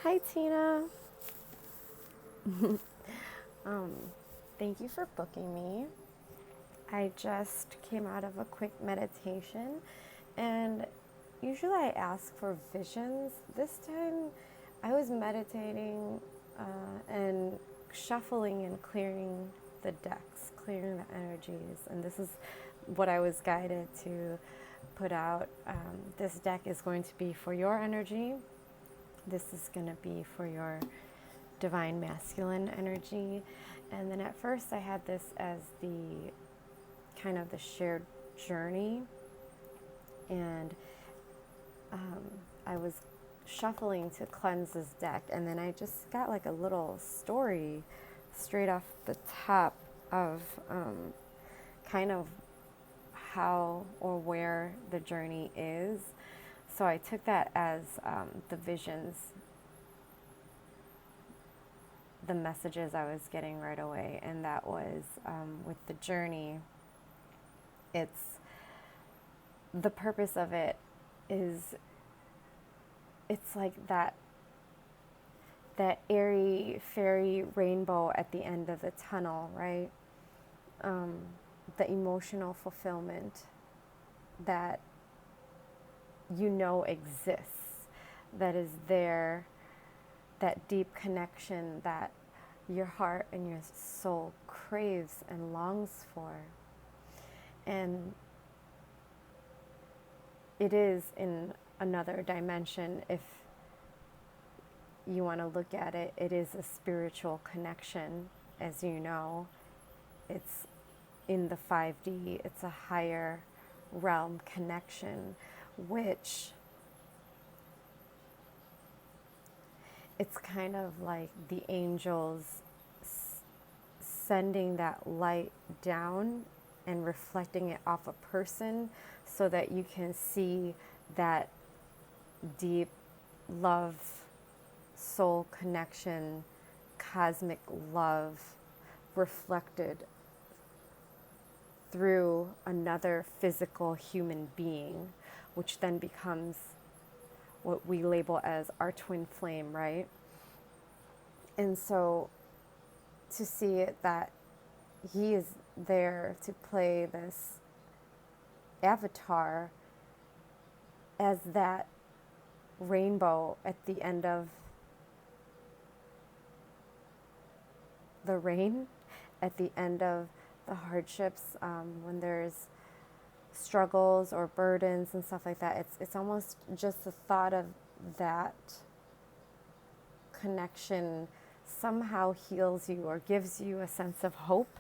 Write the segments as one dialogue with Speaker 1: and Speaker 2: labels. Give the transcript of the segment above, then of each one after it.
Speaker 1: Hi, Tina. um, Thank you for booking me. I just came out of a quick meditation, and usually I ask for visions. This time I was meditating and shuffling and clearing the decks, clearing the energies, and this is what I was guided to put out. This deck is going to be for your energy. This is going to be for your divine masculine energy. And then at first I had this as the kind of the shared journey, and I was shuffling to cleanse this deck, and then I just got like a little story straight off the top of kind of how or where the journey is. So I took that as the visions, the messages I was getting right away, and that was with the journey. It's the purpose of it is it's like that airy fairy rainbow at the end of the tunnel, right? The emotional fulfillment that you know exists, that is there, that deep connection that your heart and your soul craves and longs for. And it is in another dimension, if you want to look at it. It is a spiritual connection, as you know. It's in the 5D, it's a higher realm connection, which it's kind of like the angels sending that light down and reflecting it off a person so that you can see that deep love, soul connection, cosmic love reflected through another physical human being, which then becomes what we label as our twin flame, right? And so to see it that he is there to play this avatar as that rainbow at the end of the rain, at the end of the hardships, when there's struggles or burdens and stuff like that. It's almost just the thought of that connection somehow heals you or gives you a sense of hope.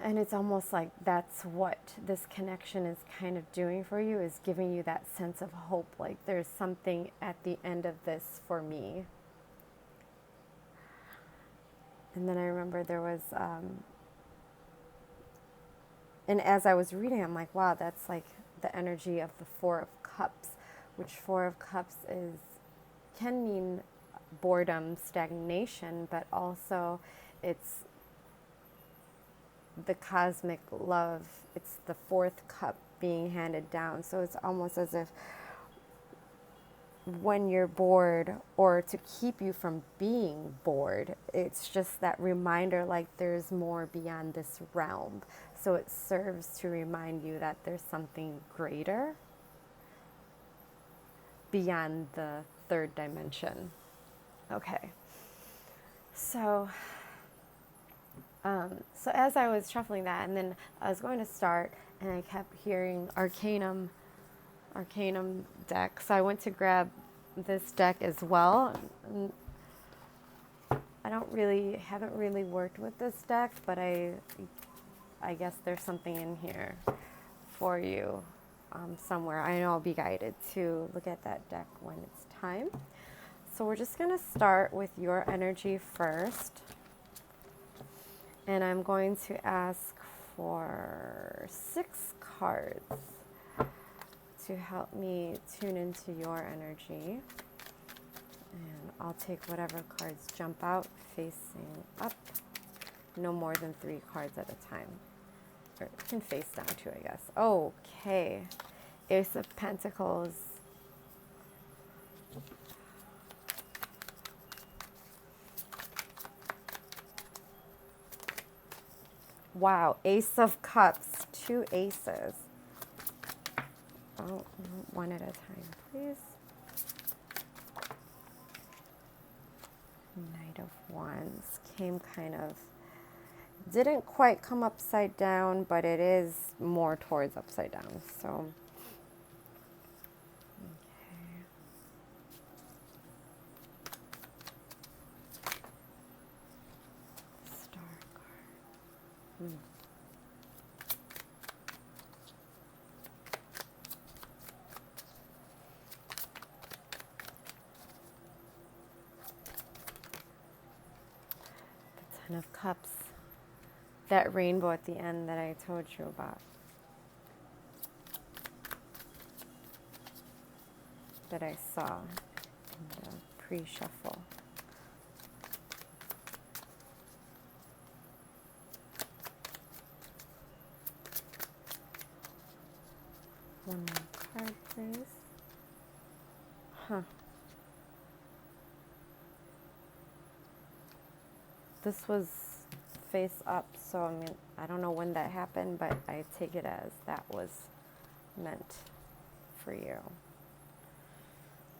Speaker 1: And it's almost like that's what this connection is kind of doing for you, is giving you that sense of hope, like there's something at the end of this for me. And then I remember there was and as I was reading, I'm like, wow, that's like the energy of the Four of Cups, which Four of Cups can mean boredom, stagnation, but also it's the cosmic love. It's the fourth cup being handed down. So it's almost as if when you're bored, or to keep you from being bored, it's just that reminder, like there's more beyond this realm. So it serves to remind you that there's something greater beyond the third dimension. Okay. So as I was shuffling that, and then I was going to start, and I kept hearing Arcanum deck. So I went to grab this deck as well. I haven't really worked with this deck, but I guess there's something in here for you somewhere. I know I'll be guided to look at that deck when it's time. So we're just going to start with your energy first. And I'm going to ask for 6 cards to help me tune into your energy. And I'll take whatever cards jump out facing up. No more than 3 cards at a time. Or you can face down too, I guess. Okay. Ace of Pentacles. Wow, Ace of Cups, 2 aces. Oh, one at a time, please. Knight of Wands came kind of, didn't quite come upside down, but it is more towards upside down. So, okay. Star card. The Ten of Cups. That rainbow at the end that I told you about. That I saw in the pre-shuffle. One more card, please. Huh. This was face up, so I mean, I don't know when that happened, but I take it as that was meant for you.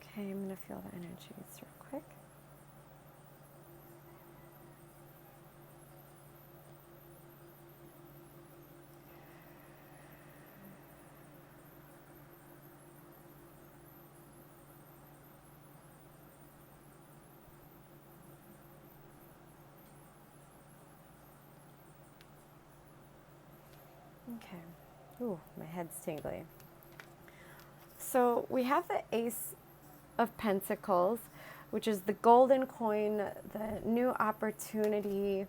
Speaker 1: Okay, I'm going to feel the energies real quick. Okay. Ooh, my head's tingly. So we have the Ace of Pentacles, which is the golden coin, the new opportunity.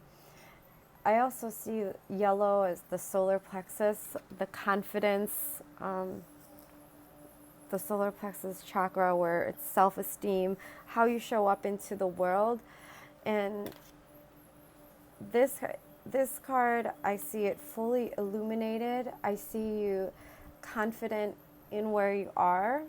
Speaker 1: I also see yellow as the solar plexus, the confidence, the solar plexus chakra, where it's self-esteem, how you show up into the world. And this card, I see it fully illuminated. I see you confident in where you are.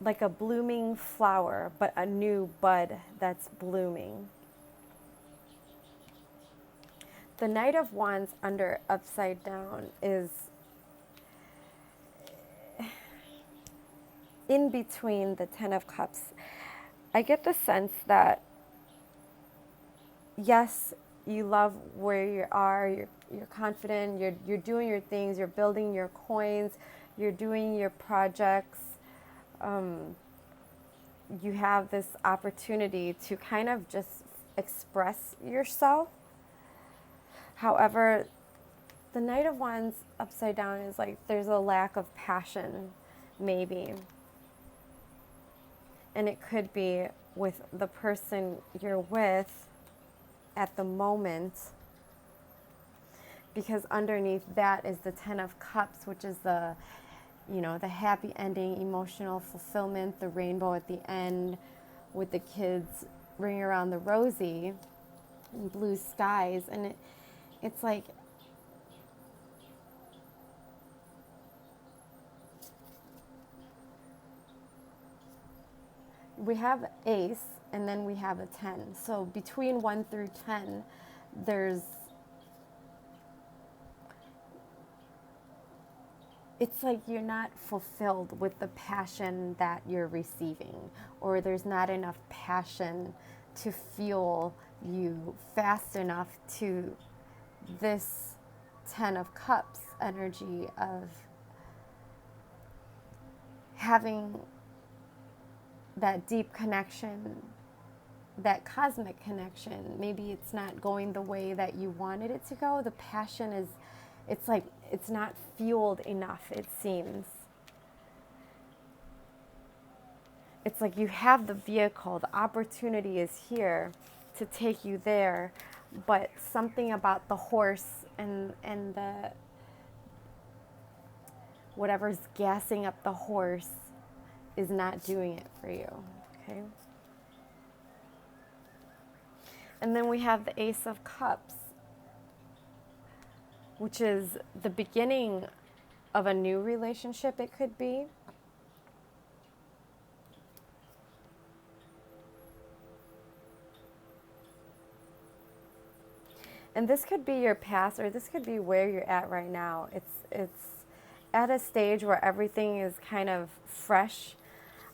Speaker 1: Like a blooming flower, but a new bud that's blooming. The Knight of Wands under upside down is in between the Ten of Cups. I get the sense that, yes, you love where you are, you're confident, you're doing your things, you're building your coins, you're doing your projects. You have this opportunity to kind of just express yourself. However, the Knight of Wands upside down is like there's a lack of passion, maybe. And it could be with the person you're with at the moment, because underneath that is the Ten of Cups, which is the, you know, the happy ending, emotional fulfillment, the rainbow at the end with the kids ring around the rosy and blue skies. And it's like, we have ace and then we have a 10. So between 1 through 10, it's like you're not fulfilled with the passion that you're receiving, or there's not enough passion to fuel you fast enough to this 10 of Cups energy of having that deep connection, that cosmic connection. Maybe it's not going the way that you wanted it to go. The passion is, it's like it's not fueled enough, it seems. It's like you have the vehicle, the opportunity is here to take you there, but something about the horse and the whatever's gassing up the horse is not doing it for you, okay? And then we have the Ace of Cups, which is the beginning of a new relationship, it could be. And this could be your past, or this could be where you're at right now. It's at a stage where everything is kind of fresh.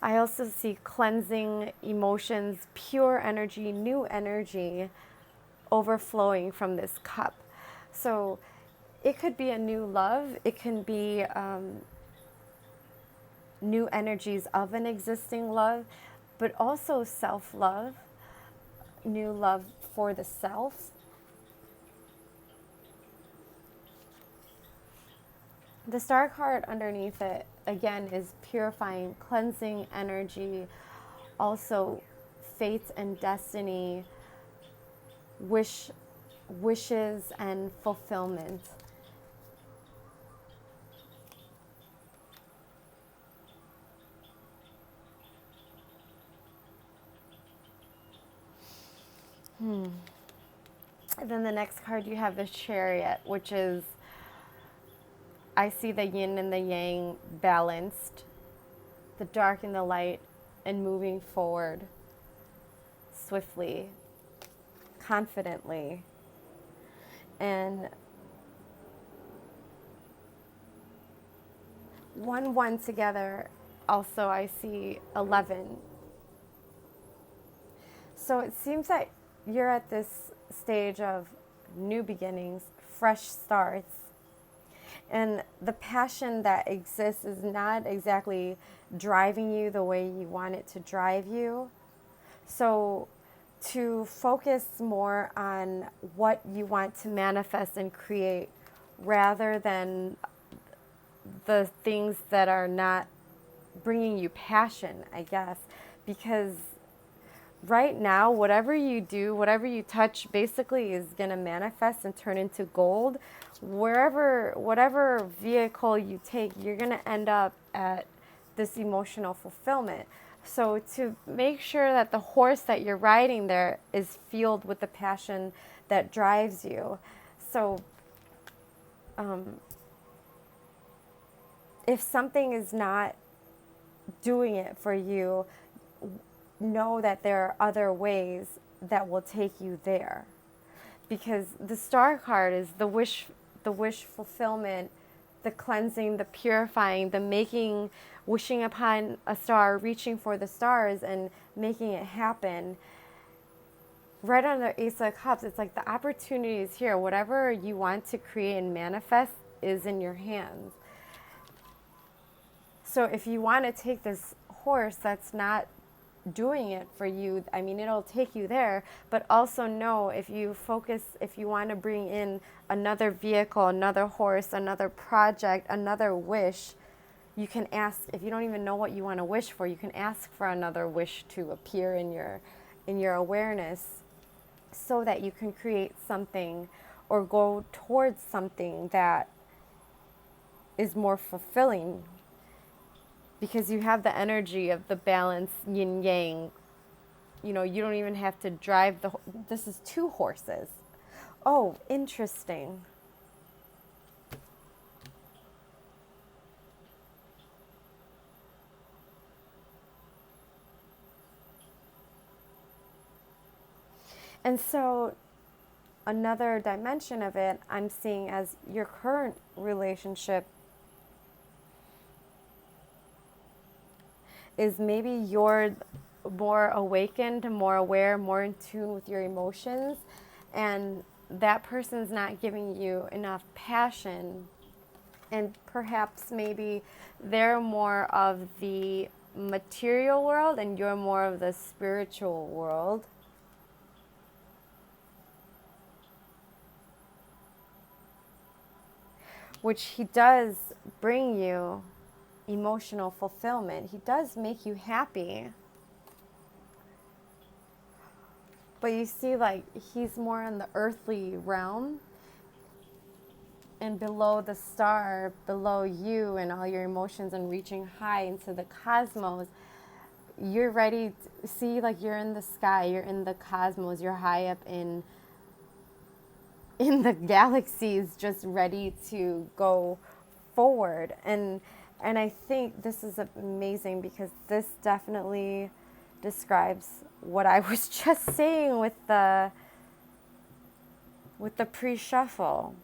Speaker 1: I also see cleansing emotions, pure energy, new energy overflowing from this cup. So it could be a new love. It can be new energies of an existing love, but also self-love, new love for the self. The star card underneath it, again, is purifying, cleansing energy, also fate and destiny, wishes and fulfillment. And then the next card you have the Chariot, which is, I see the yin and the yang balanced, the dark and the light, and moving forward swiftly, confidently. And 1 together, also I see 11. So it seems that you're at this stage of new beginnings, fresh starts. And the passion that exists is not exactly driving you the way you want it to drive you. So to focus more on what you want to manifest and create rather than the things that are not bringing you passion, I guess. Because right now, whatever you do, whatever you touch, basically is going to manifest and turn into gold. Whatever vehicle you take, you're going to end up at this emotional fulfillment. So to make sure that the horse that you're riding there is filled with the passion that drives you. So if something is not doing it for you, know that there are other ways that will take you there. Because the star card is the wish fulfillment, the cleansing, the purifying, the making, wishing upon a star, reaching for the stars and making it happen. Right on the Ace of Cups, it's like the opportunity is here. Whatever you want to create and manifest is in your hands. So if you want to take this horse that's not doing it for you, I mean, it'll take you there, but also know if you focus, if you want to bring in another vehicle, another horse, another project, another wish, you can ask. If you don't even know what you want to wish for, you can ask for another wish to appear in your awareness, so that you can create something or go towards something that is more fulfilling. Because you have the energy of the balance, yin yang. You know, you don't even have to drive this is 2 horses. Oh, interesting. And so another dimension of it I'm seeing as your current relationship is maybe you're more awakened, more aware, more in tune with your emotions, and that person's not giving you enough passion, and perhaps maybe they're more of the material world and you're more of the spiritual world. Which he does bring you emotional fulfillment. He does make you happy. But you see, like, he's more in the earthly realm. And below the star, below you and all your emotions, and reaching high into the cosmos, you're ready to see, like, you're in the sky, you're in the cosmos, you're high up in the galaxies, just ready to go forward. And I think this is amazing, because this definitely describes what I was just saying with with the pre-shuffle.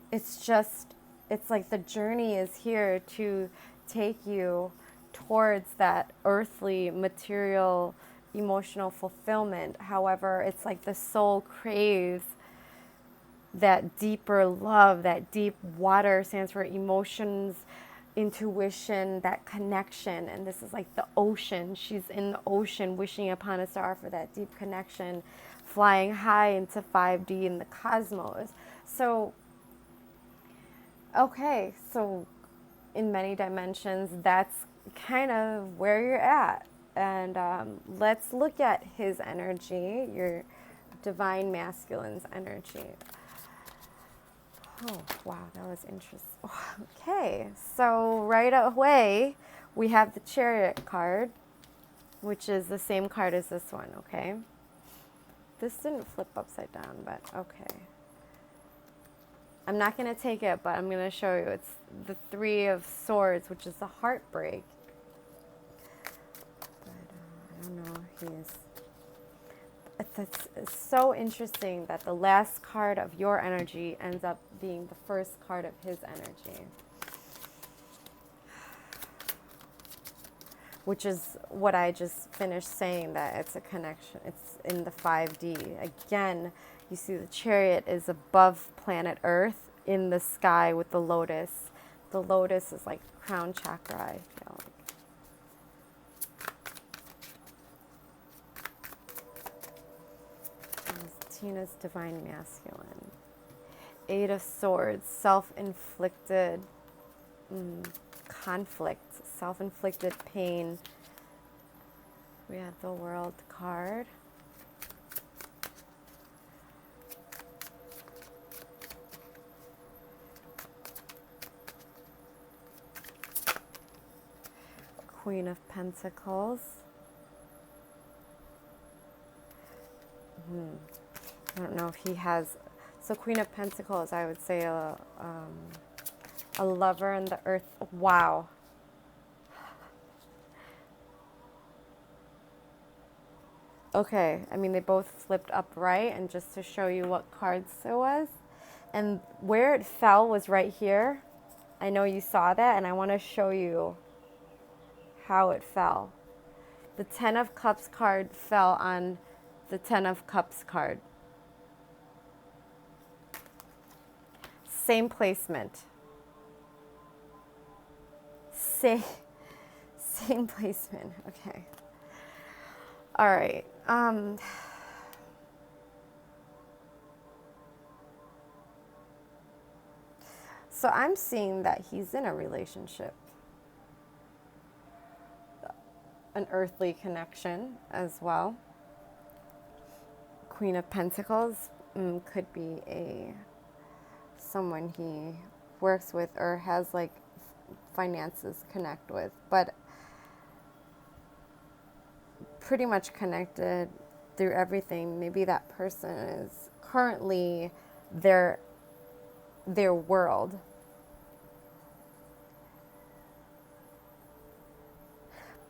Speaker 1: It's like the journey is here to take you towards that earthly, material, emotional fulfillment. However, it's like the soul craves that deeper love, that deep water stands for emotions, intuition, that connection. And this is like the ocean. She's in the ocean wishing upon a star for that deep connection, flying high into 5D in the cosmos. So, okay, so in many dimensions, that's kind of where you're at. And let's look at his energy, your divine masculine's energy. Oh, wow, that was interesting. Okay, so right away, we have the Chariot card, which is the same card as this one, okay? This didn't flip upside down, but okay. I'm not going to take it, but I'm going to show you. It's the Three of Swords, which is the heartbreak. But I don't know. It's so interesting that the last card of your energy ends up being the first card of his energy. Which is what I just finished saying, that it's a connection. It's in the 5D. Again, you see the Chariot is above planet Earth in the sky with the lotus. The lotus is like crown chakra, I feel like. Tina's divine masculine. Eight of Swords, self-inflicted conflict, self-inflicted pain. We have the World card. Queen of Pentacles. I don't know if he has. So Queen of Pentacles, I would say a lover in the earth. Wow. Okay, I mean, they both flipped upright, and just to show you what cards it was. And where it fell was right here. I know you saw that, and I want to show you how it fell. The Ten of Cups card fell on the Ten of Cups card. Same placement. Same placement. Okay. All right. So I'm seeing that he's in a relationship, an earthly connection as well. Queen of Pentacles could be someone he works with or has like finances connect with, but pretty much connected through everything. Maybe that person is currently their world.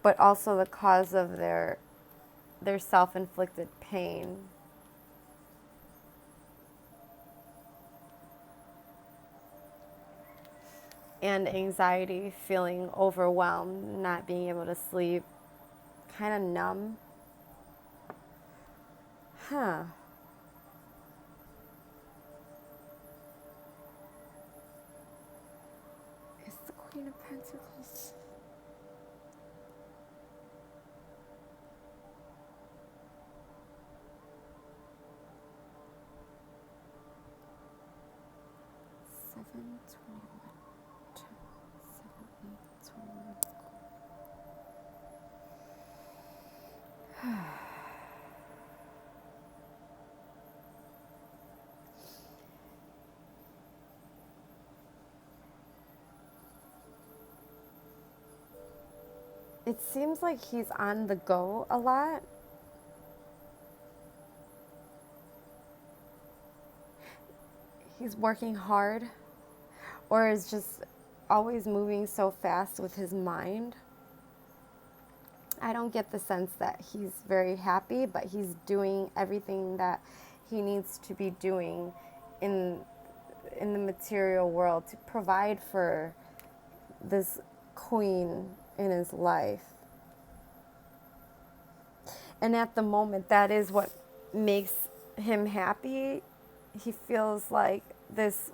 Speaker 1: But also the cause of their self-inflicted pain. And anxiety, feeling overwhelmed, not being able to sleep, kind of numb. Huh. It's the Queen of Pentacles. Seven, 21. It seems like he's on the go a lot. He's working hard, or is just always moving so fast with his mind. I don't get the sense that he's very happy, but he's doing everything that he needs to be doing in the material world to provide for this queen in his life. And at the moment, that is what makes him happy. He feels like this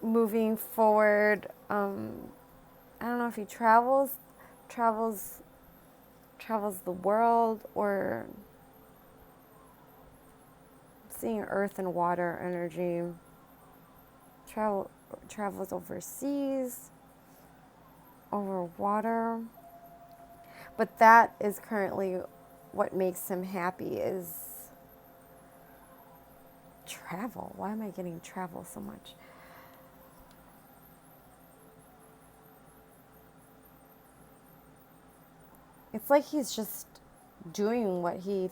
Speaker 1: moving forward. I don't know if he travels the world, or seeing earth and water energy. Travels overseas, over water. But that is currently what makes him happy, is travel. Why am I getting travel so much? It's like he's just doing what he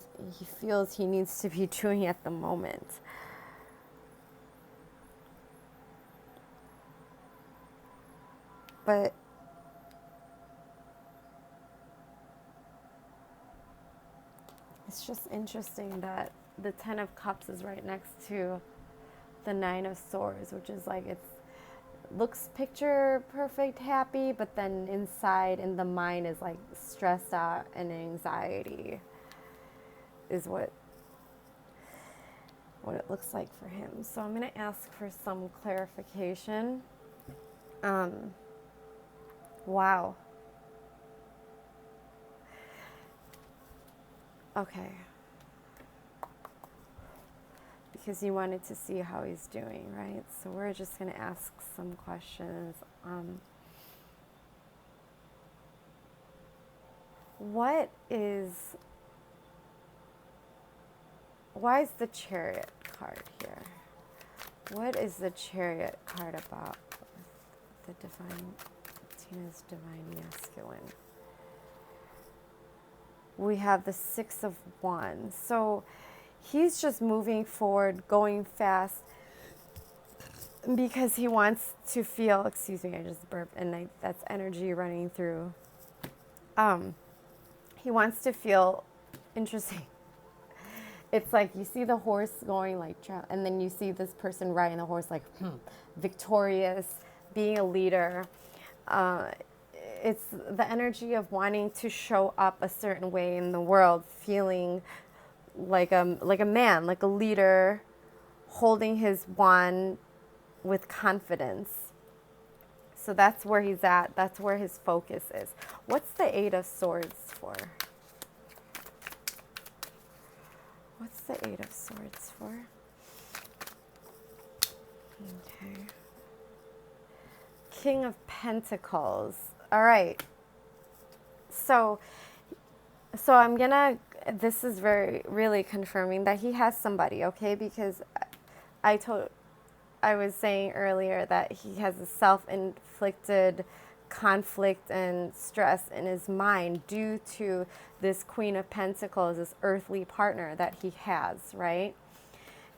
Speaker 1: feels he needs to be doing at the moment. But it's just interesting that the Ten of Cups is right next to the Nine of Swords, which is like, it looks picture perfect happy, but then inside in the mind is like stressed out, and anxiety is what it looks like for him. So I'm going to ask for some clarification. Wow. Okay. Because you wanted to see how he's doing, right? So we're just going to ask some questions. Why is the Chariot card here? What is the Chariot card about? The Tina's divine masculine. We have the Six of Wands. So he's just moving forward, going fast, because he wants to feel, excuse me, I just burped, and that's energy running through. He wants to feel interesting. It's like you see the horse going like, and then you see this person riding the horse like, victorious, being a leader. It's the energy of wanting to show up a certain way in the world, feeling like a man, like a leader, holding his wand with confidence. So that's where he's at. That's where his focus is. What's the Eight of Swords for? What's the Eight of Swords for? Okay. King of Pentacles. All right. So I'm gonna, this is really confirming that he has somebody, okay? Because I was saying earlier that he has a self-inflicted conflict and stress in his mind due to this Queen of Pentacles, this earthly partner that he has, right?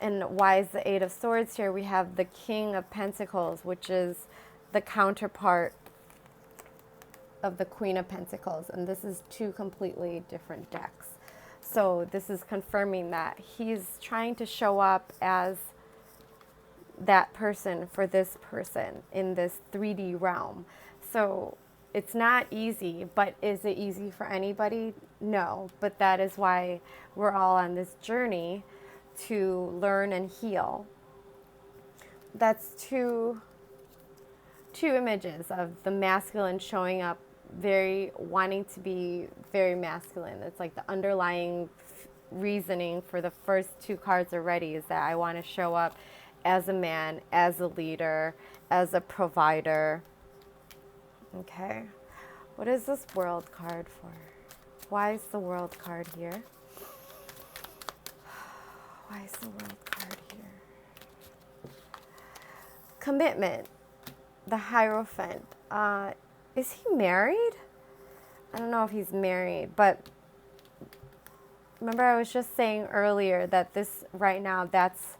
Speaker 1: And why is the Eight of Swords here? We have the King of Pentacles, which is the counterpart of the Queen of Pentacles, and this is two completely different decks. So this is confirming that he's trying to show up as that person for this person in this 3D realm. So it's not easy, but is it easy for anybody? No, but that is why we're all on this journey to learn and heal. That's two images of the masculine showing up, very wanting to be very masculine. It's like the underlying reasoning for the first two cards already is that I want to show up as a man, as a leader, as a provider. Okay. What is this World card for? Why is the World card here? Why is the World card here? Commitment. The Hierophant. Is he married? I don't know if he's married, but remember I was just saying earlier that this right now, that's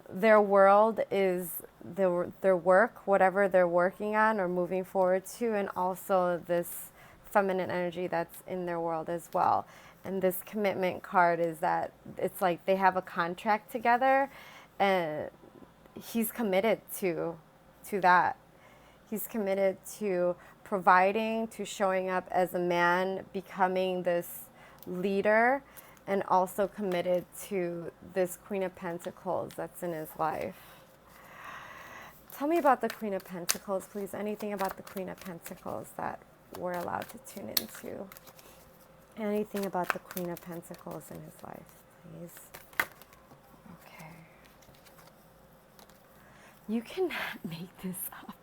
Speaker 1: their world, is their work, whatever they're working on or moving forward to, and also this feminine energy that's in their world as well. And this commitment card is that it's like they have a contract together, and he's committed to that. He's committed to providing, to showing up as a man, becoming this leader, and also committed to this Queen of Pentacles that's in his life. Tell me about the Queen of Pentacles, please. Anything about the Queen of Pentacles that we're allowed to tune into. Anything about the Queen of Pentacles in his life, please. Okay. You cannot make this up.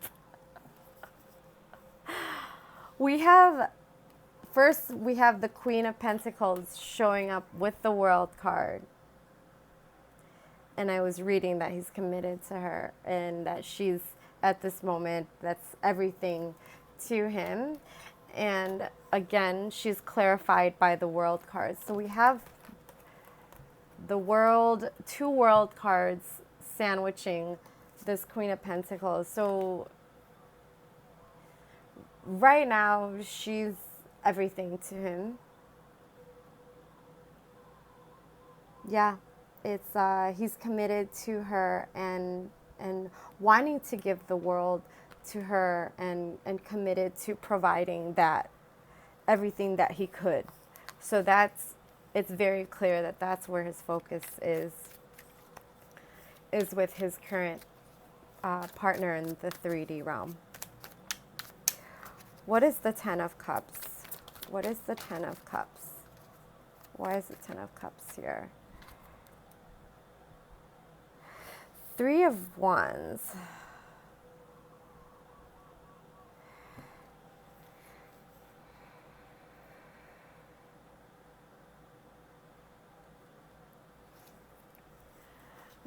Speaker 1: We have the Queen of Pentacles showing up with the World card. And I was reading that he's committed to her and that she's, at this moment, that's everything to him. And again, she's clarified by the World cards. So we have the World, 2 World cards sandwiching this Queen of Pentacles. So right now, she's everything to him. Yeah, it's he's committed to her and wanting to give the world to her and committed to providing that everything that he could. So it's very clear that that's where his focus is with his current partner in the 3D realm. What is the 10 of Cups? What is the 10 of Cups? Why is the 10 of Cups here? 3 of Wands.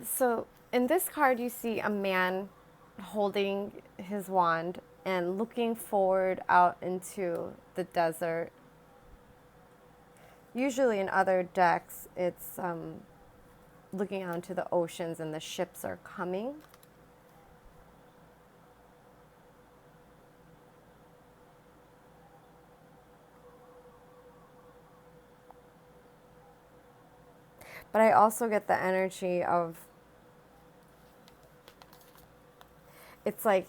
Speaker 1: So in this card, you see a man holding his wand and looking forward out into the desert. Usually in other decks, it's looking out into the oceans and the ships are coming. But I also get the energy of, it's like,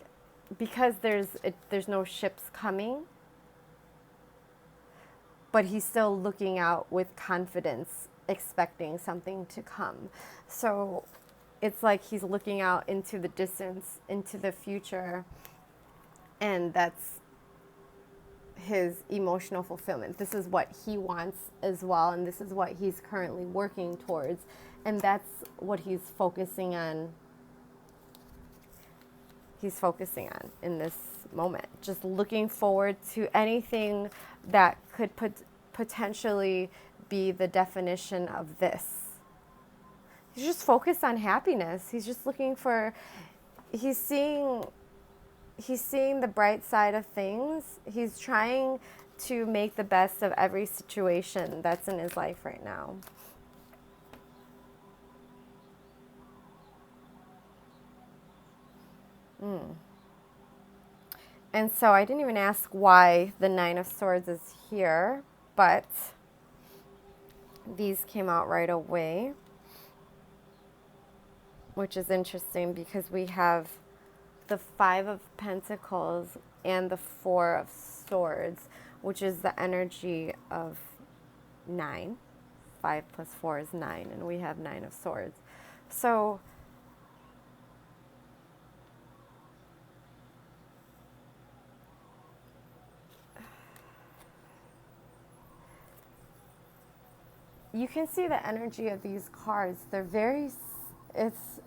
Speaker 1: because there's no ships coming, but he's still looking out with confidence, expecting something to come. So it's like he's looking out into the distance, into the future, and that's his emotional fulfillment. This is what he wants as well, and this is what he's currently working towards, and that's what he's focusing on. He's focusing on in this moment, just looking forward to anything that could potentially be the definition of this. He's just focused on happiness. He's just looking for, he's seeing the bright side of things. He's trying to make the best of every situation that's in his life right now. And so I didn't even ask why the 9 of Swords is here, but these came out right away, which is interesting because we have the 5 of Pentacles and the 4 of Swords, which is the energy of 9. 5 plus 4 is 9, and we have 9 of Swords. So you can see the energy of these cards. They're very, it's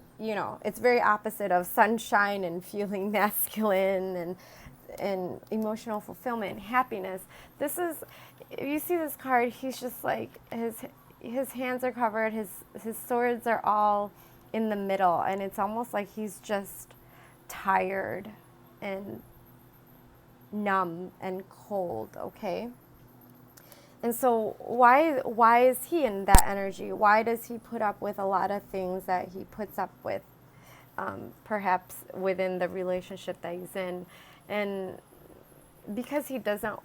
Speaker 1: very opposite of sunshine and feeling masculine and emotional fulfillment, happiness. This is, if you see this card, he's just like, his hands are covered, his swords are all in the middle, and it's almost like he's just tired and numb and cold, okay? And so why is he in that energy? Why does he put up with a lot of things that he puts up with, perhaps within the relationship that he's in? And because he doesn't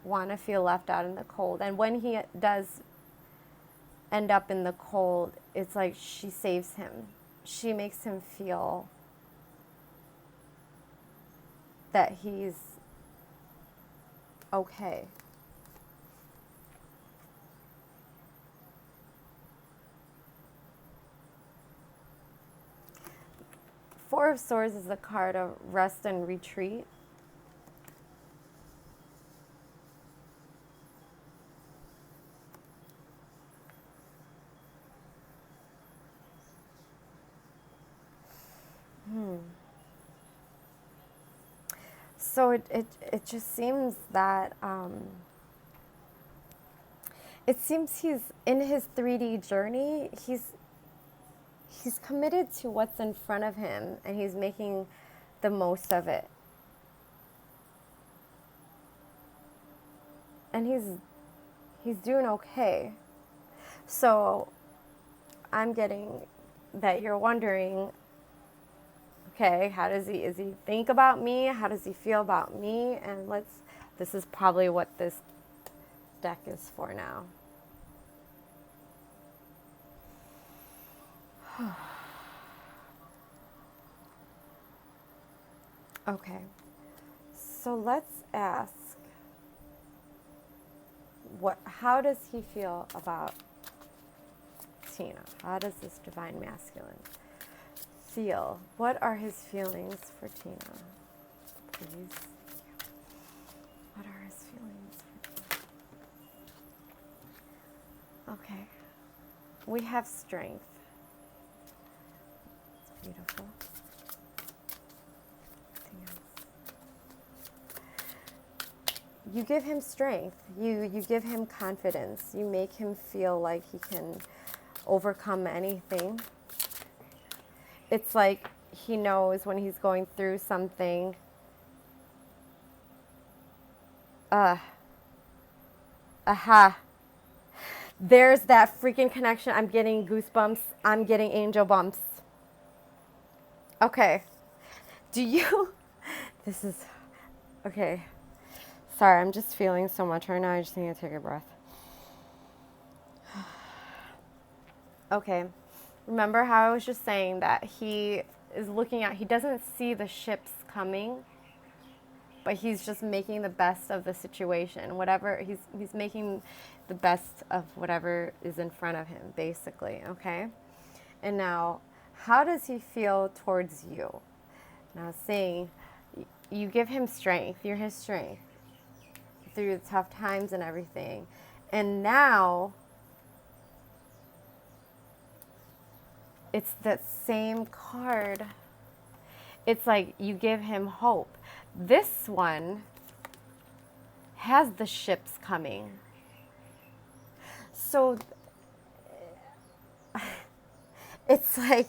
Speaker 1: want to feel left out in the cold. And when he does end up in the cold, it's like she saves him. She makes him feel that he's okay. Four of Swords is the card of rest and retreat. So it just seems that it seems he's in his 3D journey. He's committed to what's in front of him, and he's making the most of it. And he's doing okay. So I'm getting that you're wondering, okay, how does he think about me? How does he feel about me? And this is probably what this deck is for now. Okay, so let's ask, how does he feel about Tina? How does this divine masculine feel? What are his feelings for Tina? Please. What are his feelings for Tina? Okay. We have strength. It's beautiful. You give him strength. You give him confidence. You make him feel like he can overcome anything. It's like he knows when he's going through something. There's that freaking connection. I'm getting goosebumps. I'm getting angel bumps. Okay. This is, okay. Sorry, I'm just feeling so much right now. I just need to take a breath. Okay. Remember how I was just saying that he is looking out, he doesn't see the ships coming, but he's just making the best of the situation. Whatever, he's making the best of whatever is in front of him, basically, okay? And now, how does he feel towards you? Now, saying, you give him strength. You're his strength through the tough times and everything. And now, it's that same card. It's like you give him hope. This one has the ships coming. So it's like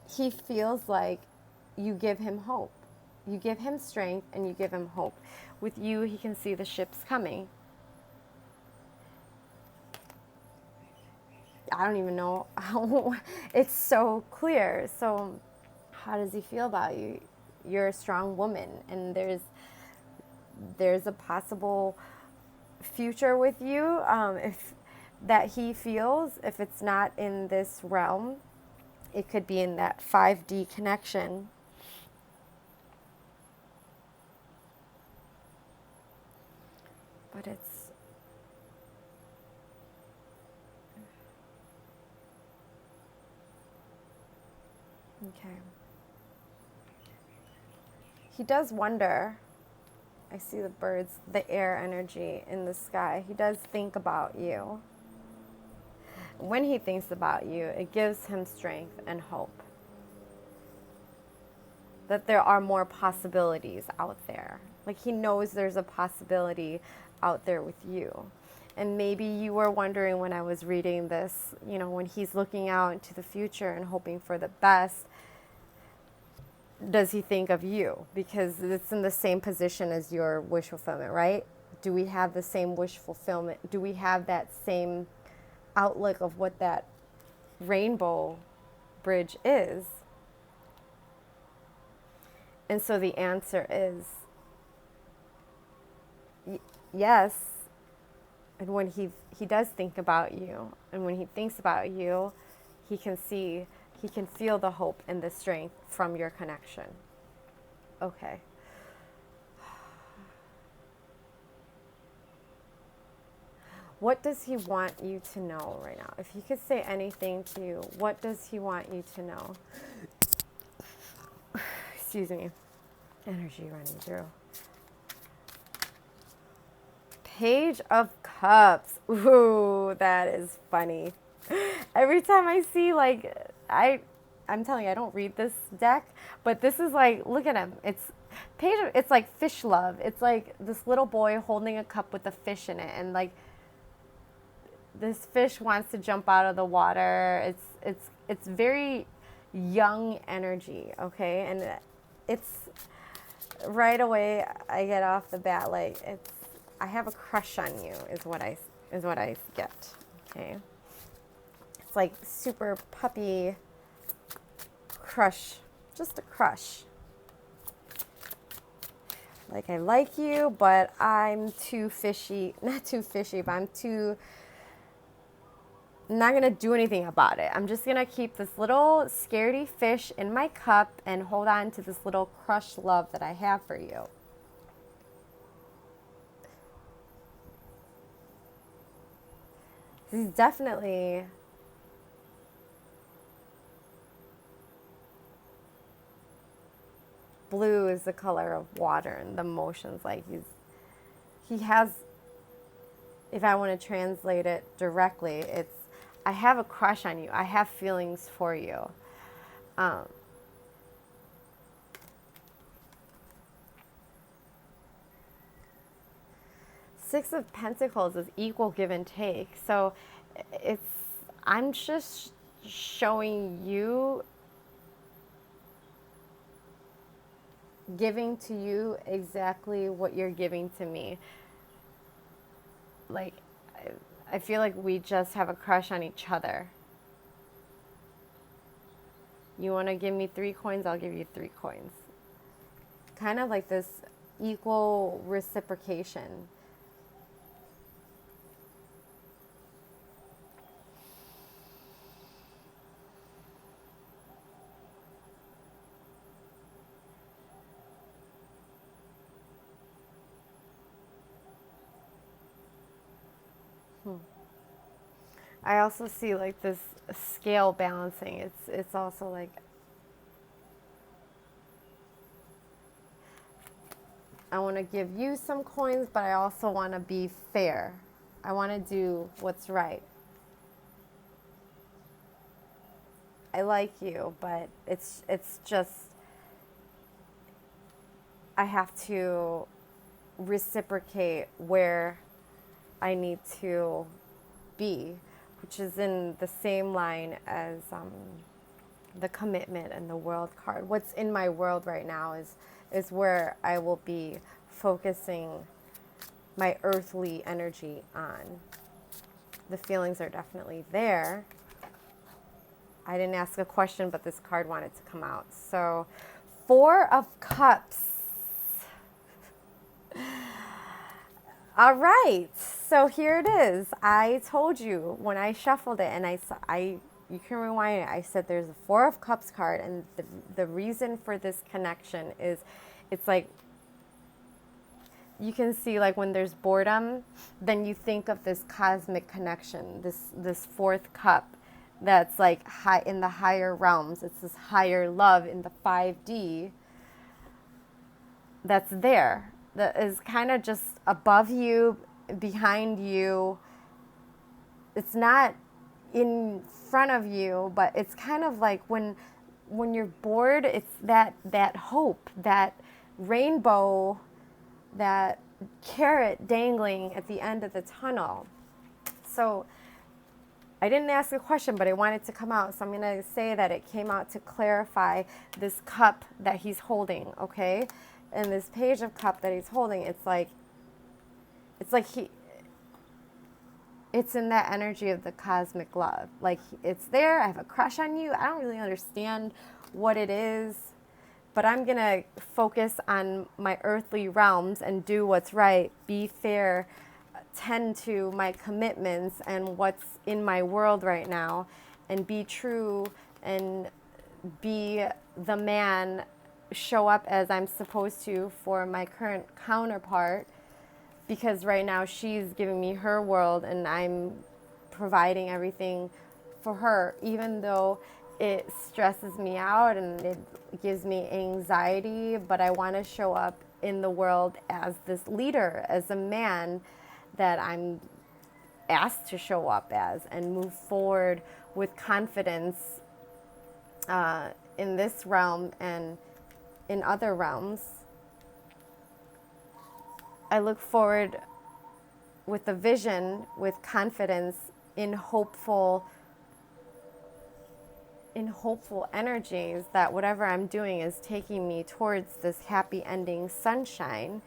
Speaker 1: he feels like you give him hope. You give him strength and you give him hope. With you, he can see the ships coming. I don't even know how, it's so clear. So how does he feel about you? You're a strong woman, and there's a possible future with you, if that he feels. If it's not in this realm, it could be in that 5D connection. But it's, okay. He does wonder. I see the birds, the air energy in the sky. He does think about you. When he thinks about you, it gives him strength and hope that there are more possibilities out there. Like he knows there's a possibility out there with you. And maybe you were wondering when I was reading this, you know, when he's looking out into the future and hoping for the best, does he think of you? Because it's in the same position as your wish fulfillment, right? Do we have the same wish fulfillment? Do we have that same outlook of what that rainbow bridge is? And so the answer is yes, and when he does think about you, and when he thinks about you, he can see, he can feel the hope and the strength from your connection. Okay. What does he want you to know right now? If he could say anything to you, what does he want you to know? Excuse me. Energy running through. Page of Cups. Ooh, that is funny. Every time I see, like, I'm telling you, I don't read this deck, but this is like, look at him. It's like fish love. It's like this little boy holding a cup with a fish in it, and like this fish wants to jump out of the water. It's very young energy, okay? And it's right away I get off the bat like I have a crush on you is what I get, okay? It's like super puppy crush, just a crush. Like I like you, but I'm too fishy, not too fishy, but I'm not gonna do anything about it. I'm just gonna keep this little scaredy fish in my cup and hold on to this little crush love that I have for you. This is definitely blue is the color of water and the emotions. Like he has, if I want to translate it directly, it's I have a crush on you. I have feelings for you. Six of Pentacles is equal give and take. So I'm just showing you, giving to you exactly what you're giving to me. Like, I feel like we just have a crush on each other. You want to give me 3 coins, I'll give you 3 coins. Kind of like this equal reciprocation. I also see like this scale balancing. It's also like I want to give you some coins, but I also want to be fair. I want to do what's right. I like you, but it's just I have to reciprocate where I need to be, which is in the same line as the commitment and the world card. What's in my world right now is where I will be focusing my earthly energy on. The feelings are definitely there. I didn't ask a question, but this card wanted to come out. So, 4 of Cups. All right, so here it is. I told you when I shuffled it, and you can rewind it. I said there's a 4 of Cups card, and the reason for this connection is, it's like you can see like when there's boredom, then you think of this cosmic connection, this 4th cup that's like high in the higher realms. It's this higher love in the 5D that's there. That is kind of just above you, behind you. It's not in front of you, but it's kind of like when you're bored, it's that hope, that rainbow, that carrot dangling at the end of the tunnel. So I didn't ask a question, but I wanted to come out. So I'm going to say that it came out to clarify this cup that he's holding, okay? And this page of cup that he's holding, it's like it's in that energy of the cosmic love. Like, it's there. I have a crush on you. I don't really understand what it is, but I'm going to focus on my earthly realms and do what's right, be fair, tend to my commitments and what's in my world right now, and be true and be the man, show up as I'm supposed to for my current counterpart, because right now she's giving me her world and I'm providing everything for her, even though it stresses me out and it gives me anxiety. But I want to show up in the world as this leader, as a man that I'm asked to show up as, and move forward with confidence in this realm and in other realms. I look forward with a vision, with confidence, in hopeful energies, that whatever I'm doing is taking me towards this happy ending sunshine.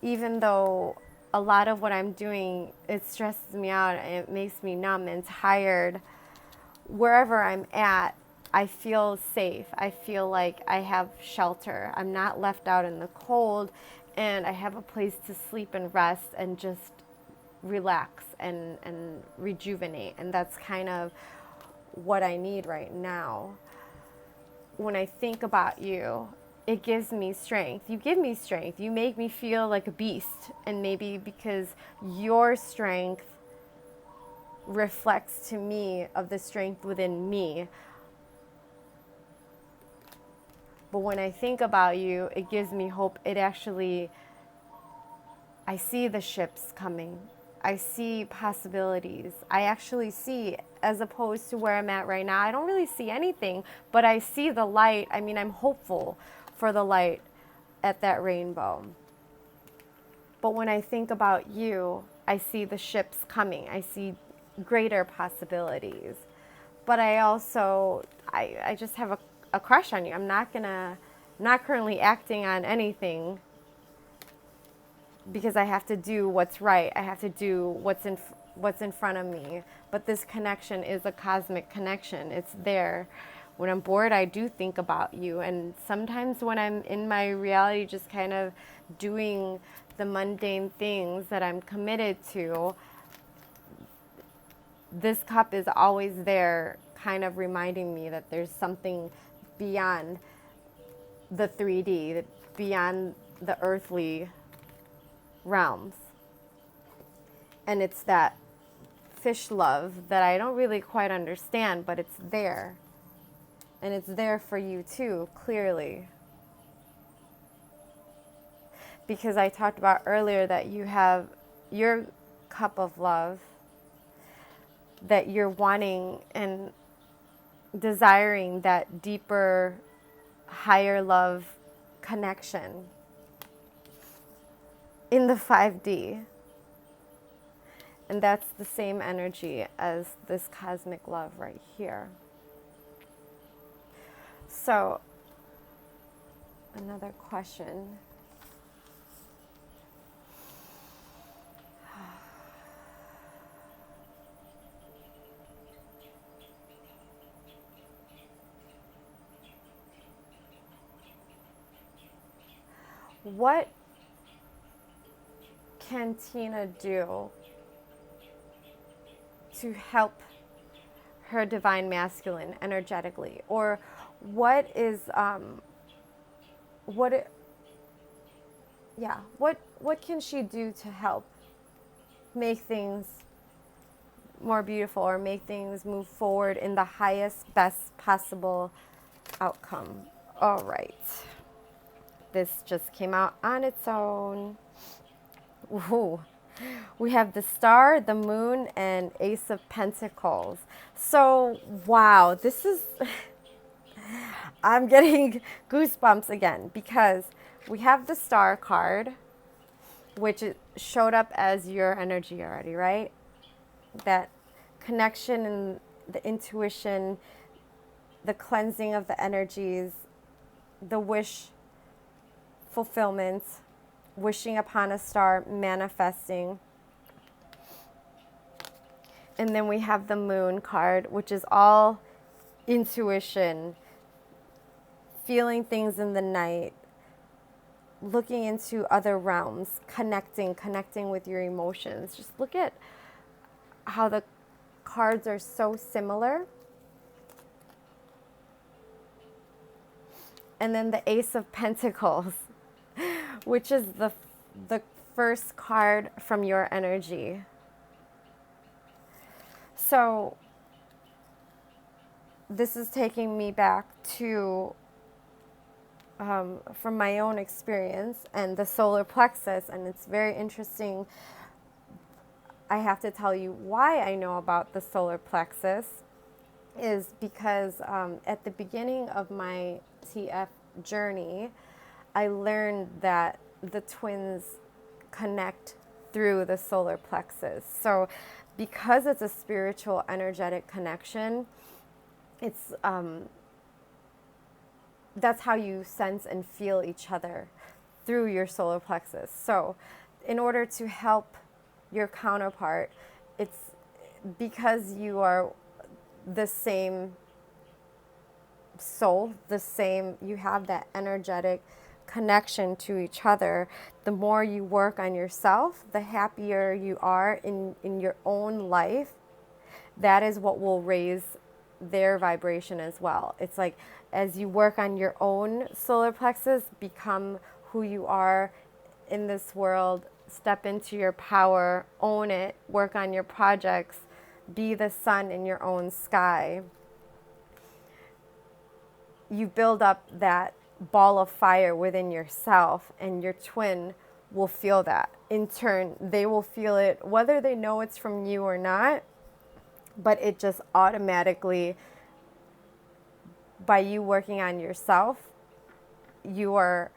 Speaker 1: Even though a lot of what I'm doing, it stresses me out and it makes me numb and tired, wherever I'm at, I feel safe. I feel like I have shelter. I'm not left out in the cold, and I have a place to sleep and rest and just relax and rejuvenate. And that's kind of what I need right now. When I think about you, it gives me strength. You give me strength. You make me feel like a beast. And maybe because your strength reflects to me of the strength within me. But when I think about you, it gives me hope. It actually, I see the ships coming. I see possibilities. I actually see, as opposed to where I'm at right now, I don't really see anything, but I see the light. I mean, I'm hopeful for the light at that rainbow. But when I think about you, I see the ships coming. I see greater possibilities. But I also, I just have a crush on you. I'm not currently acting on anything because I have to do what's right. I have to do what's in front of me. But this connection is a cosmic connection. It's there. When I'm bored, I do think about you. And sometimes when I'm in my reality, just kind of doing the mundane things that I'm committed to, this cup is always there, kind of reminding me that there's something beyond the 3D, beyond the earthly realms. And it's that fish love that I don't really quite understand, but it's there. And it's there for you too, clearly. Because I talked about earlier that you have your cup of love that you're wanting and desiring, that deeper, higher love connection in the 5D. And that's the same energy as this cosmic love right here. So, another question. What can Tina do to help her divine masculine energetically? Or what is what can she do to help make things more beautiful, or make things move forward in the highest, best possible outcome? All right. This just came out on its own. Ooh. We have the Star, the Moon, and Ace of Pentacles. So, wow, this is... I'm getting goosebumps again, because we have the Star card, which showed up as your energy already, right? That connection and the intuition, the cleansing of the energies, the wish fulfillment, wishing upon a star, manifesting. And then we have the Moon card, which is all intuition, feeling things in the night, looking into other realms, connecting with your emotions. Just look at how the cards are so similar. And then the Ace of Pentacles, which is the first card from your energy. So this is taking me back to from my own experience and the solar plexus, and it's very interesting. I have to tell you why I know about the solar plexus is because at the beginning of my TF journey, I learned that the twins connect through the solar plexus. So because it's a spiritual energetic connection, it's that's how you sense and feel each other, through your solar plexus. So in order to help your counterpart, it's because you are the same soul, you have that energetic connection to each other. The more you work on yourself, the happier you are in your own life. That is what will raise their vibration as well. It's like as you work on your own solar plexus, become who you are in this world, step into your power, own it, work on your projects, be the sun in your own sky. You build up that ball of fire within yourself, and your twin will feel that. In turn, they will feel it, whether they know it's from you or not, but it just automatically, by you working on yourself, you are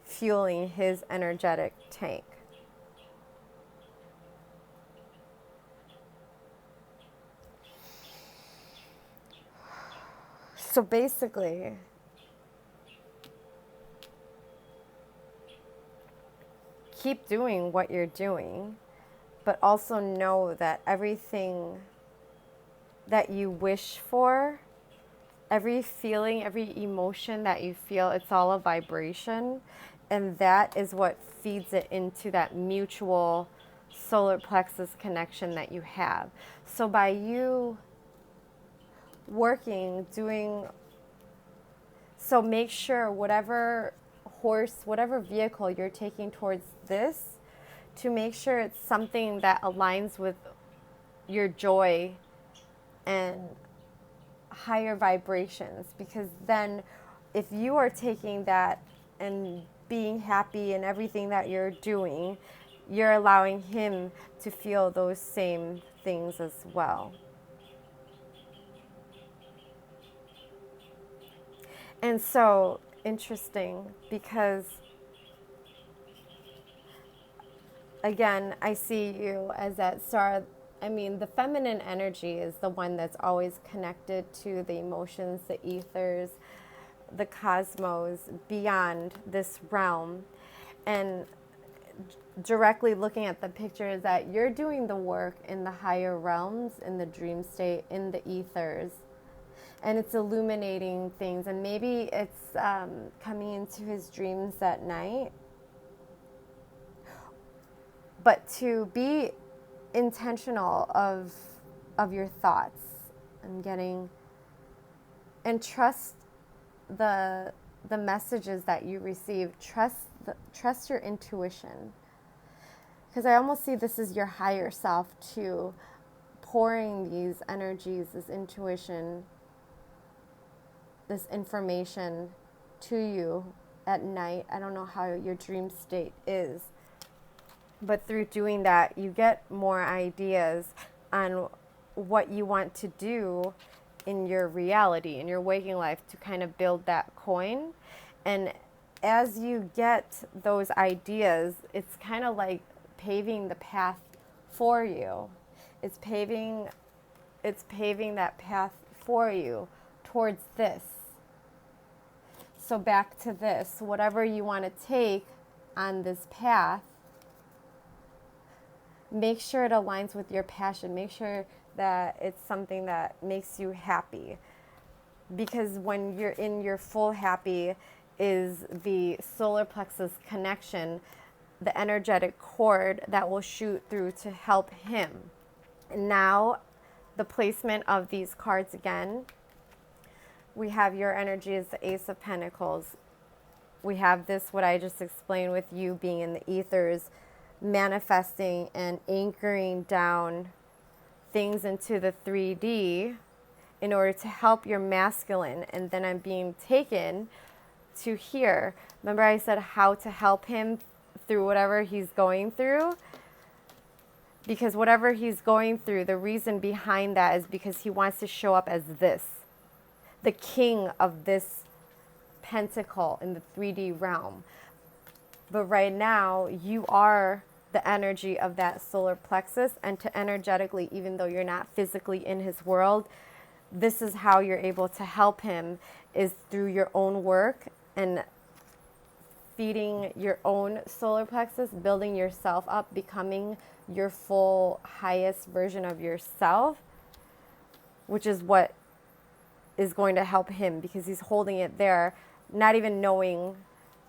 Speaker 1: fueling his energetic tank. So basically, keep doing what you're doing, but also know that everything that you wish for, every feeling, every emotion that you feel, it's all a vibration. And that is what feeds it into that mutual solar plexus connection that you have. So by you working, so make sure whatever vehicle you're taking towards this, to make sure it's something that aligns with your joy and higher vibrations. Because then if you are taking that and being happy in everything that you're doing, you're allowing him to feel those same things as well. And so interesting, because again, I see you as that star. I mean, the feminine energy is the one that's always connected to the emotions, the ethers, the cosmos, beyond this realm. And directly looking at the picture is that you're doing the work in the higher realms, in the dream state, in the ethers. And it's illuminating things. And maybe it's coming into his dreams at night. But to be intentional of your thoughts and trust the messages that you receive. Trust your intuition, because I almost see this as your higher self too, pouring these energies, this intuition, this information to you at night. I don't know how your dream state is, but through doing that, you get more ideas on what you want to do in your reality, in your waking life, to kind of build that coin. And as you get those ideas, it's kind of like paving the path for you. It's paving that path for you towards this. So back to this, whatever you want to take on this path, make sure it aligns with your passion. Make sure that it's something that makes you happy. because when you're in your full happy is the solar plexus connection, the energetic cord that will shoot through to help him. And now the placement of these cards again, we have your energy as the Ace of Pentacles. We have this, what I just explained with you being in the ethers, manifesting and anchoring down things into the 3D in order to help your masculine. And then I'm being taken to here. Remember I said how to help him through whatever he's going through? Because whatever he's going through, the reason behind that is because he wants to show up as this, the king of this pentacle in the 3D realm. But right now, you are the energy of that solar plexus, and to energetically, even though you're not physically in his world, this is how you're able to help him, is through your own work and feeding your own solar plexus, building yourself up, becoming your full highest version of yourself, which is what is going to help him, because he's holding it there, not even knowing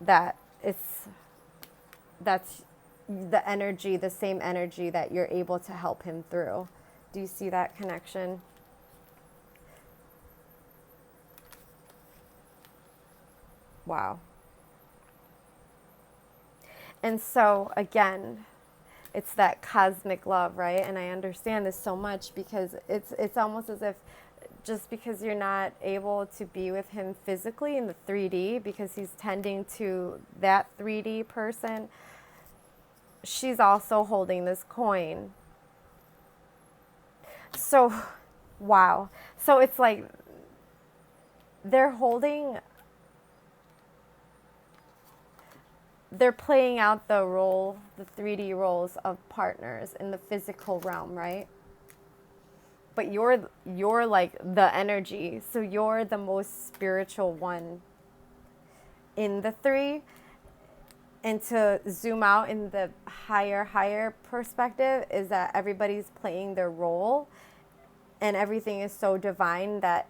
Speaker 1: that that's the energy, the same energy that you're able to help him through. Do you see that connection? Wow. And so again, it's that cosmic love, right? And I understand this so much because it's almost as if just because you're not able to be with him physically in the 3D, because he's tending to that 3D person, she's also holding this coin. So, wow. So it's like they're playing out the role, the 3D roles of partners in the physical realm, right? But you're like the energy. So you're the most spiritual one in the 3. And to zoom out in the higher perspective is that everybody's playing their role and everything is so divine that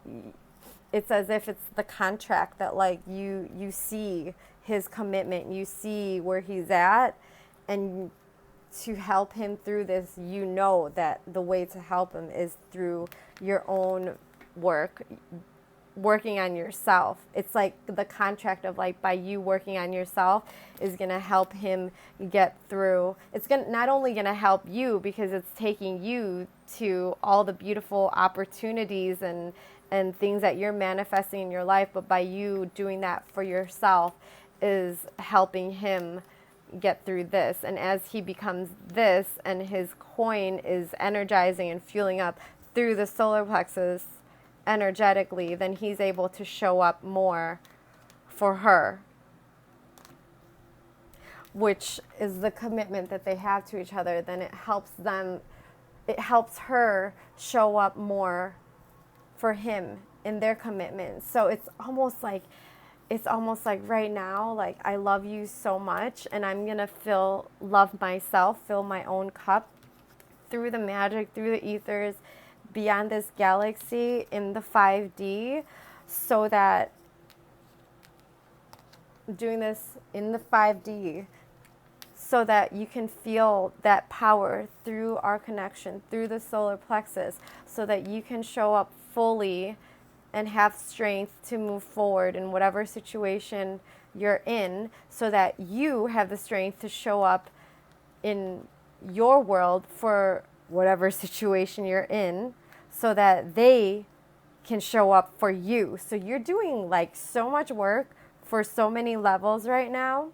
Speaker 1: it's as if it's the contract that like you see his commitment, you see where he's at, and to help him through this, you know that the way to help him is through your own work, working on yourself. It's like the contract of like, by you working on yourself is going to help him get through. It's not only going to help you because it's taking you to all the beautiful opportunities and things that you're manifesting in your life, but by you doing that for yourself is helping him get through this. And as he becomes this and his coin is energizing and fueling up through the solar plexus energetically, then he's able to show up more for her, which is the commitment that they have to each other. Then it helps her show up more for him in their commitment. So it's almost like right now, like, I love you so much, and I'm gonna love myself, fill my own cup through the magic, through the ethers, beyond this galaxy in the 5D, so that doing this in the 5D, so that you can feel that power through our connection, through the solar plexus, so that you can show up fully and have strength to move forward in whatever situation you're in, so that you have the strength to show up in your world for whatever situation you're in, so that they can show up for you. So you're doing like so much work for so many levels right now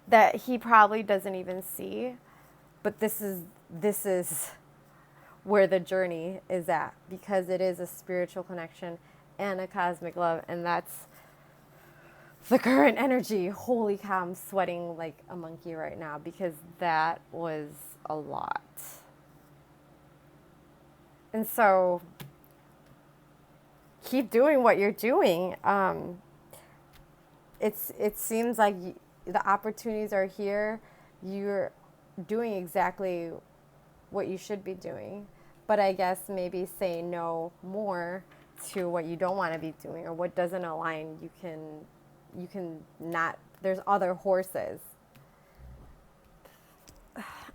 Speaker 1: that he probably doesn't even see. But this is where the journey is at, because it is a spiritual connection and a cosmic love, and that's the current energy. Holy cow, I'm sweating like a monkey right now because that was a lot. And so keep doing what you're doing. It seems like the opportunities are here. You're doing exactly what you should be doing. But I guess maybe say no more to what you don't want to be doing or what doesn't align, you can not, there's other horses.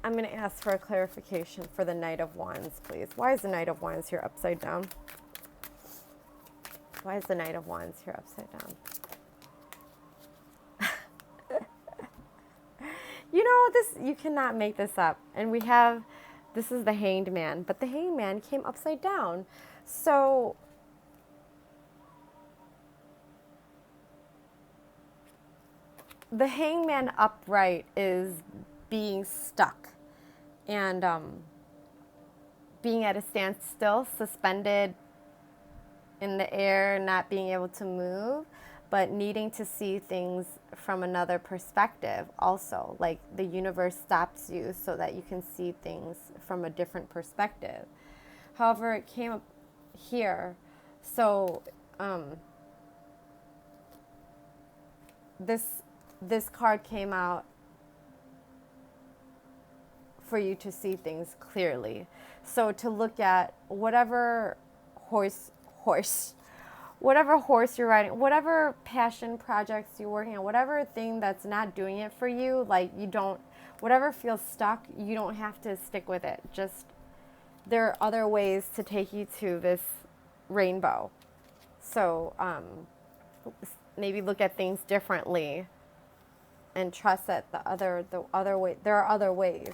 Speaker 1: I'm going to ask for a clarification for the Knight of Wands, please. Why is the Knight of Wands here upside down? Why is the Knight of Wands here upside down? You know, this, you cannot make this up. And we have, this is the Hanged Man, but the Hanged Man came upside down. So the Hanged Man upright is being stuck and being at a standstill, suspended in the air, not being able to move, but needing to see things from another perspective also. Like the universe stops you so that you can see things from a different perspective. However, it came up here. So this card came out for you to see things clearly. So to look at whatever whatever horse you're riding, whatever passion projects you're working on, whatever thing that's not doing it for you, like you don't, whatever feels stuck, you don't have to stick with it. Just, there are other ways to take you to this rainbow. So maybe look at things differently and trust that the other way, there are other ways.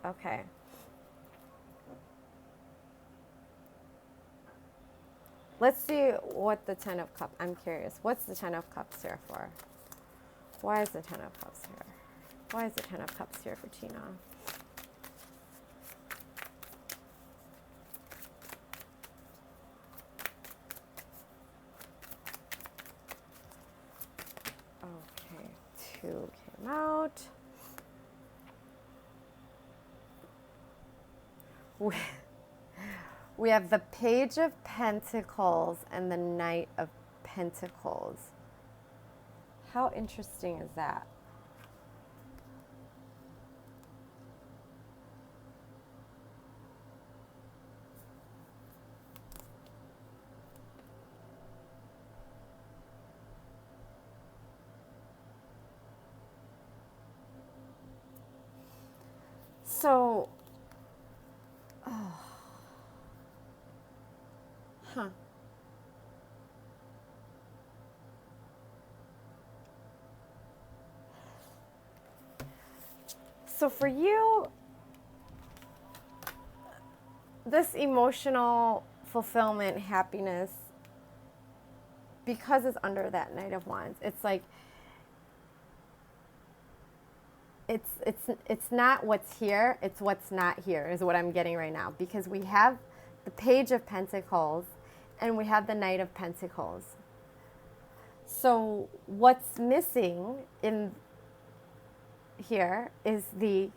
Speaker 1: Okay. Let's see what the Ten of Cups, I'm curious. What's the Ten of Cups here for? Why is the Ten of Cups here? Why is the Ten of Cups here for Tina? Okay, 2 came out. We have the Page of Pentacles and the Knight of Pentacles. How interesting is that? So, So for you, this emotional fulfillment, happiness, because it's under that Knight of Wands, it's like, it's not what's here, it's what's not here is what I'm getting right now. Because we have the Page of Pentacles and we have the Knight of Pentacles. So what's missing in here is the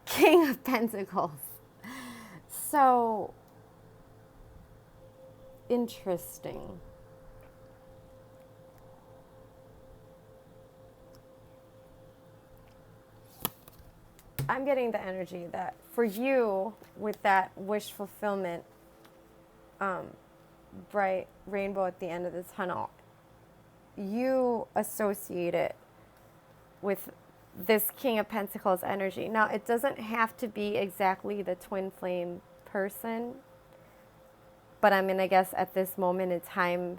Speaker 1: King of Pentacles. So interesting. I'm getting the energy that for you, with that wish fulfillment, bright rainbow at the end of the tunnel, you associate it with this King of Pentacles energy. Now, it doesn't have to be exactly the twin flame person, but I mean, I guess at this moment in time,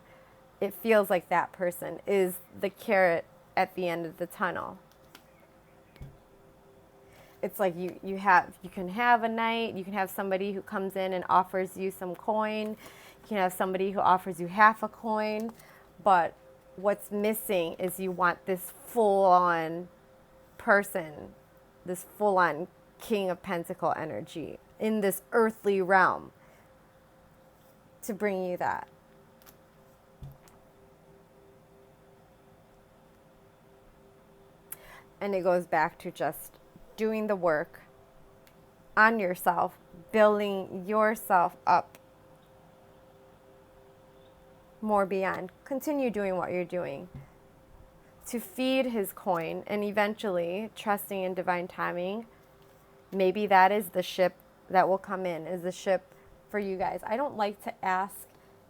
Speaker 1: it feels like that person is the carrot at the end of the tunnel. It's like you can have a knight, you can have somebody who comes in and offers you some coin, you can have somebody who offers you half a coin, but what's missing is you want this full-on person, this full-on King of Pentacle energy in this earthly realm to bring you that. And it goes back to just doing the work on yourself, building yourself up more beyond. Continue doing what you're doing to feed his coin, and eventually trusting in divine timing. Maybe that is the ship that will come in, is the ship for you guys. I don't like to ask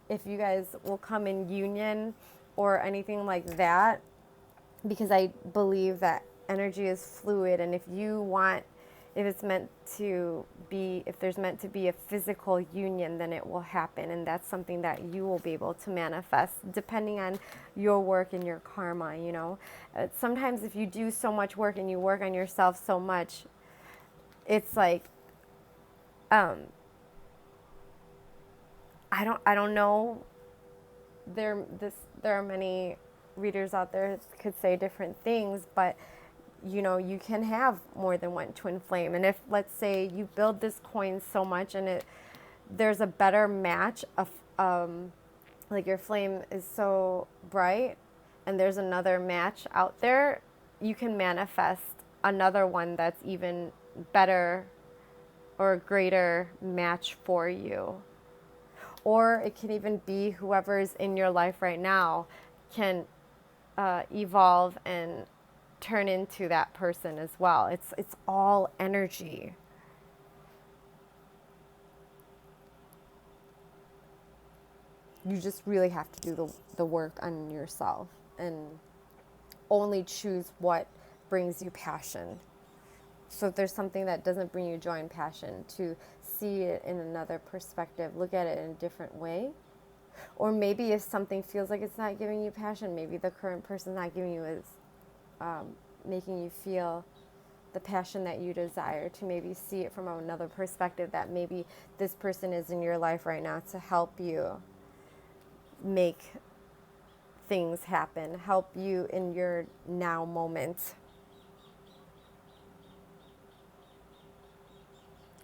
Speaker 1: if you guys will come in union or anything like that, because I believe that energy is fluid, and if it's meant to be, if there's meant to be a physical union, then it will happen, and that's something that you will be able to manifest depending on your work and your karma, you know. Sometimes if you do so much work and you work on yourself so much, it's like, I don't know. There are many readers out there that could say different things, but you know, you can have more than one twin flame. And if, let's say, you build this coin so much and there's a better match of, like your flame is so bright and there's another match out there, you can manifest another one that's even better or a greater match for you. Or it can even be whoever's in your life right now can evolve and turn into that person as well. It's all energy. You just really have to do the work on yourself and only choose what brings you passion. So if there's something that doesn't bring you joy and passion, to see it in another perspective, look at it in a different way. Or maybe if something feels like it's not giving you passion, maybe the current person's not giving you making you feel the passion that you desire, to maybe see it from another perspective, that maybe this person is in your life right now to help you make things happen, help you in your now moment,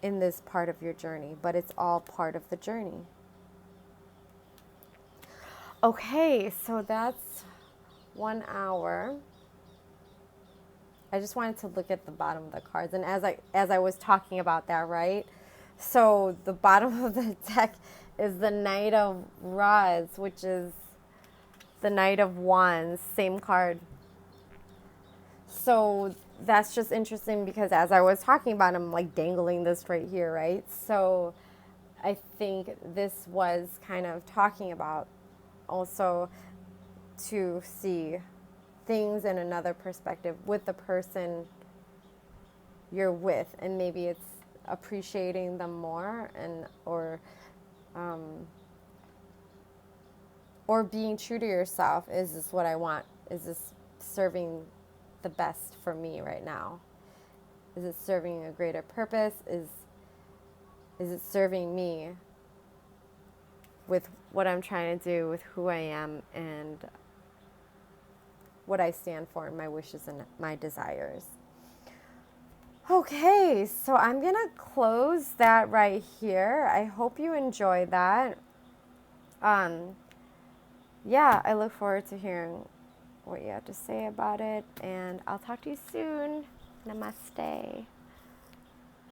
Speaker 1: in this part of your journey, but it's all part of the journey. Okay, so that's 1 hour. I just wanted to look at the bottom of the cards, and as I was talking about that, right? So the bottom of the deck is the Knight of Rods, which is the Knight of Wands, same card. So that's just interesting because as I was talking about, I'm like dangling this right here, right? So I think this was kind of talking about also to see things in another perspective with the person you're with, and maybe it's appreciating them more, and or being true to yourself. Is this what I want? Is this serving the best for me right now? Is it serving a greater purpose? Is it serving me with what I'm trying to do, with who I am, and what I stand for, and my wishes and my desires? Okay, so I'm going to close that right here. I hope you enjoyed that. Yeah, I look forward to hearing what you have to say about it, and I'll talk to you soon. Namaste.